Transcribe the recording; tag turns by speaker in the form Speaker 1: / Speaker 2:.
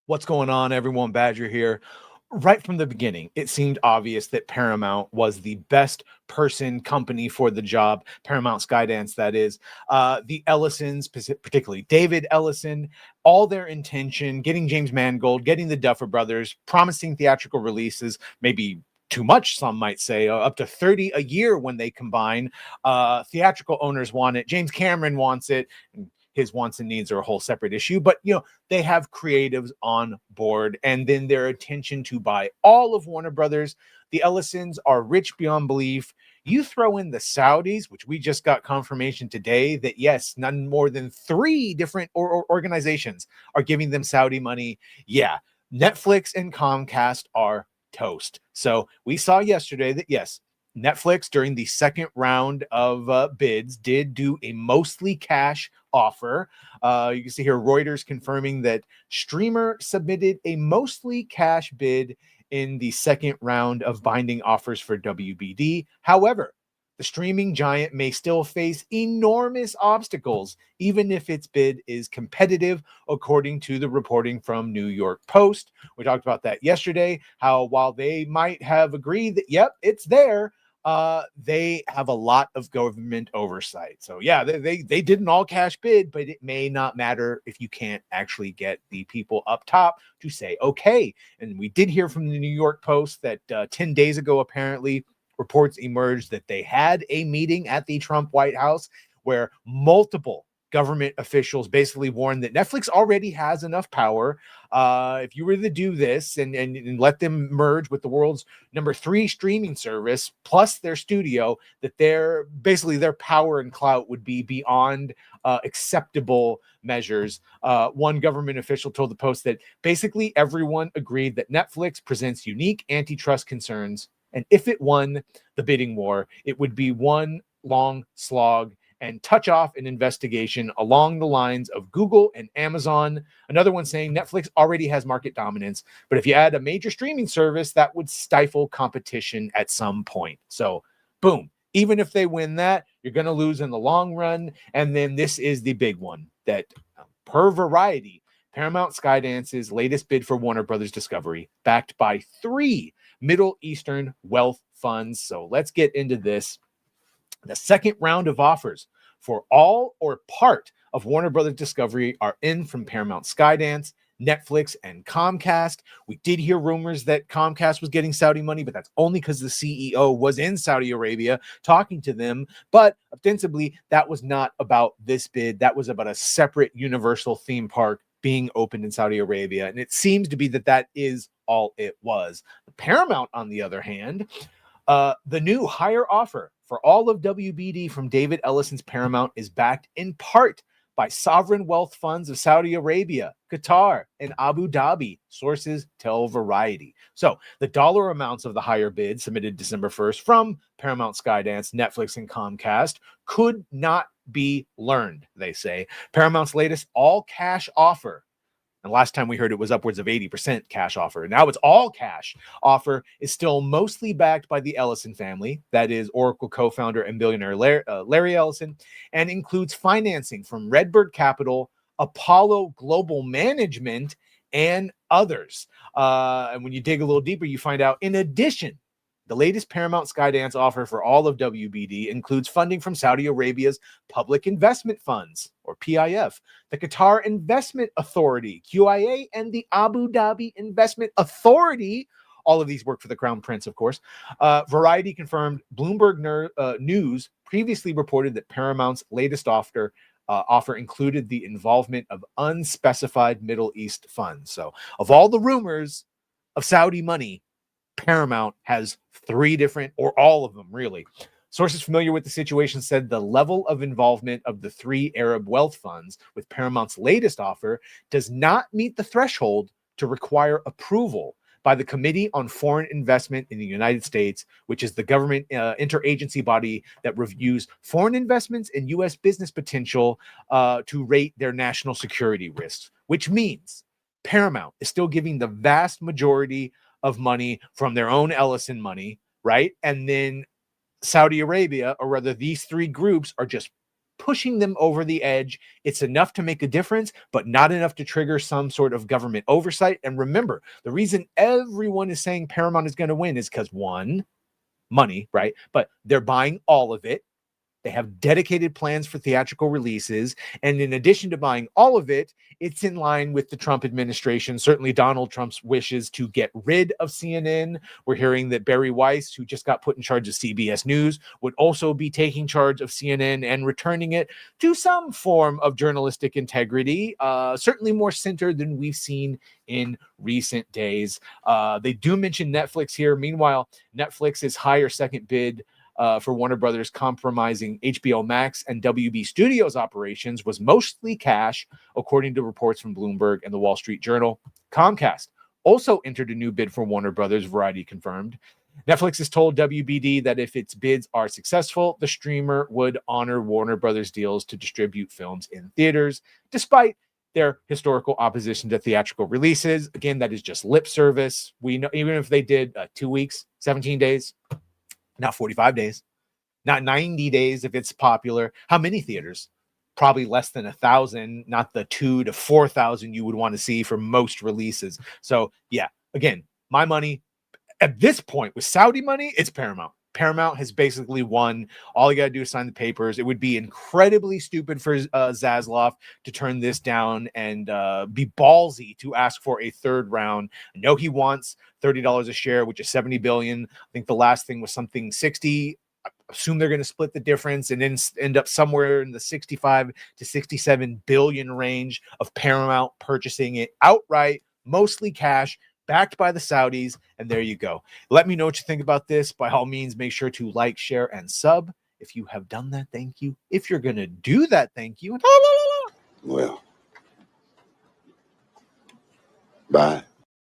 Speaker 1: What's going on, everyone? Badger here. Right from the beginning, it seemed obvious that Paramount was the best person company for the job. Paramount Skydance, that is. The Ellisons, particularly David Ellison, all their intention, getting James Mangold, getting the Duffer Brothers, promising theatrical releases, maybe too much, some might say, up to 30 a year when they combine. Theatrical owners want it. James Cameron wants it. His wants and needs are a whole separate issue, but they have creatives on board, and then their intention to buy all of Warner Brothers. The Ellisons are rich beyond belief. You throw in the Saudis, which we just got confirmation today that yes, none more than 3 different organizations are giving them Saudi money. Yeah, Netflix and Comcast are toast. So we saw yesterday that yes, Netflix during the second round of bids did do a mostly cash offer. You can see here Reuters confirming that Streamer submitted a mostly cash bid in the second round of binding offers for WBD. However, the streaming giant may still face enormous obstacles, even if its bid is competitive, according to the reporting from New York Post. We talked about that yesterday, how while they might have agreed that, yep, it's there, they have a lot of government oversight. So yeah, they did an all cash bid, but it may not matter if you can't actually get the people up top to say okay. And we did hear from the New York Post that 10 days ago, apparently, reports emerged that they had a meeting at the Trump White House where multiple government officials basically warned that Netflix already has enough power. If you were to do this and let them merge with the world's number 3 streaming service plus their studio, that their power and clout would be beyond acceptable measures. One government official told the Post that basically everyone agreed that Netflix presents unique antitrust concerns, and if it won the bidding war, it would be one long slog and touch off an investigation along the lines of Google and Amazon. Another one saying Netflix already has market dominance, but if you add a major streaming service, that would stifle competition at some point. So, boom. Even if they win that, you're going to lose in the long run. And then this is the big one that, per Variety, Paramount Skydance's latest bid for Warner Brothers Discovery, backed by 3 Middle Eastern wealth funds. So let's get into this. The second round of offers for all or part of Warner Brothers Discovery are in from Paramount Skydance, Netflix, and Comcast. We did hear rumors that Comcast was getting Saudi money, but that's only because the CEO was in Saudi Arabia talking to them. But ostensibly, that was not about this bid. That was about a separate Universal theme park being opened in Saudi Arabia. And it seems to be that is all it was. Paramount, on the other hand, the new higher offer for all of WBD from David Ellison's Paramount is backed in part by sovereign wealth funds of Saudi Arabia, Qatar, and Abu Dhabi, sources tell Variety. So the dollar amounts of the higher bid submitted December 1st from Paramount Skydance, Netflix, and Comcast could not be learned, they say. Paramount's latest all-cash offer, and last time we heard it was upwards of 80% cash offer. Now it's all cash offer, is still mostly backed by the Ellison family. That is Oracle co-founder and billionaire Larry Ellison, and includes financing from Redbird Capital, Apollo Global Management, and others. And when you dig a little deeper, you find out, in addition, the latest Paramount Skydance offer for all of WBD includes funding from Saudi Arabia's Public Investment Funds, or PIF, the Qatar Investment Authority, QIA, and the Abu Dhabi Investment Authority. All of these work for the Crown Prince, of course. Variety confirmed Bloomberg News previously reported that Paramount's latest offer included the involvement of unspecified Middle East funds. So, of all the rumors of Saudi money, Paramount has 3 different, or all of them really. Sources familiar with the situation said the level of involvement of the 3 Arab wealth funds with Paramount's latest offer does not meet the threshold to require approval by the Committee on Foreign Investment in the United States, which is the government interagency body that reviews foreign investments and U.S. business potential to rate their national security risks, which means Paramount is still giving the vast majority of money from their own Ellison money, right? And then Saudi Arabia, or rather these 3 groups, are just pushing them over the edge. It's enough to make a difference, but not enough to trigger some sort of government oversight. And remember, the reason everyone is saying Paramount is going to win is because, one, money, right? But they're buying all of it. They have dedicated plans for theatrical releases. And in addition to buying all of it, it's in line with the Trump administration, certainly Donald Trump's wishes to get rid of CNN. We're hearing that Barry Weiss, who just got put in charge of CBS News, would also be taking charge of CNN and returning it to some form of journalistic integrity, certainly more centered than we've seen in recent days. They do mention Netflix here. Meanwhile, Netflix's higher second bid for Warner Brothers compromising HBO Max and WB Studios operations was mostly cash, according to reports from Bloomberg and the Wall Street Journal. Comcast also entered a new bid for Warner Brothers, Variety confirmed. Netflix has told WBD that if its bids are successful, the streamer would honor Warner Brothers deals to distribute films in theaters, despite their historical opposition to theatrical releases. Again, that is just lip service. We know, even if they did 2 weeks, 17 days, not 45 days, not 90 days if it's popular. How many theaters? Probably less than 1,000, not the 2,000 to 4,000 you would want to see for most releases. So yeah, again, my money at this point with Saudi money, it's Paramount. Paramount has basically won. All you got to do is sign the papers. It would be incredibly stupid for Zaslav to turn this down and be ballsy to ask for a third round. I know he wants $30 a share, which is 70 billion. I think the last thing was something 60. I assume they're going to split the difference and then end up somewhere in the 65 to 67 billion range of Paramount purchasing it outright, mostly cash, backed by the Saudis, and there you go. Let me know what you think about this. By all means, make sure to like, share, and sub. If you have done that, thank you. If you're going to do that, thank you.
Speaker 2: Well, bye.